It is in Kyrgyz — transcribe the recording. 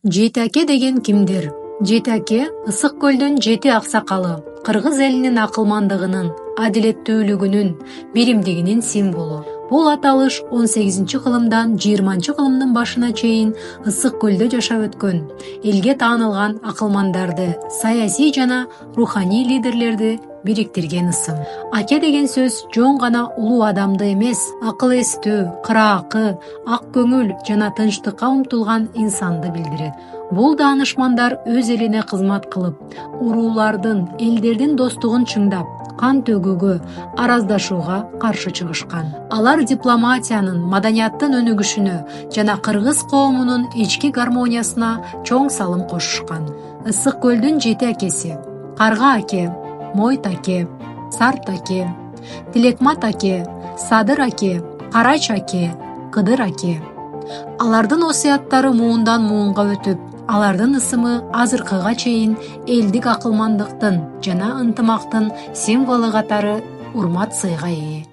Жети аке деген кимдир? Жети аке Ысык көлдүн жети аксакалы, кыргыз элинин акылмандыгынын, адилеттүүлүгүнүн, биримдигинин символу. Бул аталыш 18-кылымдан 20-кылымдын башына чейин Ысык көлдө жашап өткөн, элге таанылган акылмандарды, саясий жана руханий лидерлерди бириктирген ысым. Аке деген сөз жон гана улуу адамды эмес, акыл эстүү, кыраакы, ак көңүл жана тынчтыкка умтулган инсанды билдирет. Бул даанышмандар өз элине кызмат кылып, уруулардын, элдердин достугун чыңдап, кан төгүүгө, араздашууга каршы чыгышкан. Алар дипломатиянын, маданияттын өнүгүшүнө жана кыргыз коомунун ички гармониясына чоң салым кошушкан. Ысык көлдүн жети акеси: Карга аке, Мойт аке, Сарт аке, Тилекмат аке, Садыр аке, Карач аке, Кыдыр аке. Алардын осуяттары муундан муунга өтүп, алардын ысымы азыркыга чейин элдик акылмандыктын жана ынтымактын символу катары урмат сыйга ээ.